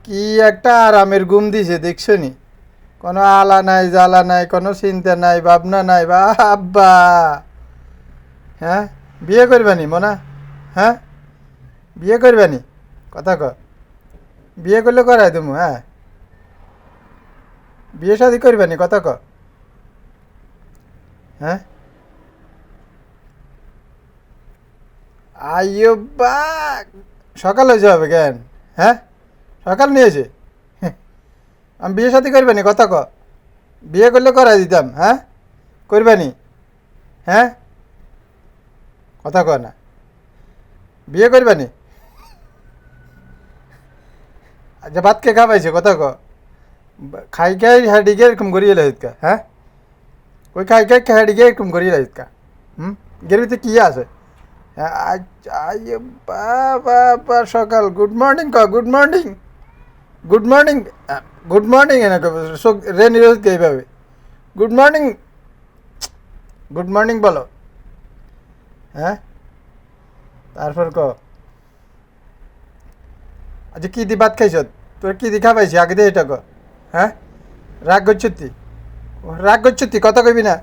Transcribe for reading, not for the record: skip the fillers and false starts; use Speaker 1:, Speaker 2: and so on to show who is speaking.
Speaker 1: কি একটা আরামের ঘুম দিছে দেখছো নি? কোনো আলা নাই জ্বালা নাই, কোনো চিন্তা নাই, ভাবনা নাই। বা আব্বা, হ্যাঁ, বিয়ে করবানি মনা? হ্যাঁ, বিয়ে করবানি? কথা ক, বিয়ে করলে করাই তুমি? হ্যাঁ, বিয়ে শাদি করবানি? কথা ক। হ্যাঁ, আইয়ো বা, সকাল হয়েছে হবে কেন? হ্যাঁ, সকাল নিয়েছে। আমি বিয়ে শাদি করবানি? কথা ক, বিয়ে করলে করাই দিতাম। হ্যাঁ, করবানি? হ্যাঁ, কথা কয় না, বিয়ে করবানি? আচ্ছা, ভাত কে খাবাইছে? কথা ক। খাই খাই হাডিকে এরকম করিয়ে লাইত কা? হ্যাঁ, ওই খাই খাই হাডিকে এরকম করিয়ে লাইত কা? হুম, এর ভিতরে কি আছে? হ্যাঁ, আইয়ে বাবা, বা সকাল গুড মর্নিং ক, good morning, good morning, good morning এনে রে নিরোজ কে এইভাবে গুড মর্নিং, গুড মর্নিং বলো। হ্যাঁ, তারপর ক। আচ্ছা, কি দি ভাত খাইছ? তোর কি দি খাবাইছি আগে দিয়ে এটা ক। হ্যাঁ, রাগ করছুতি, রাগ করছুতি, কথা কইবি না?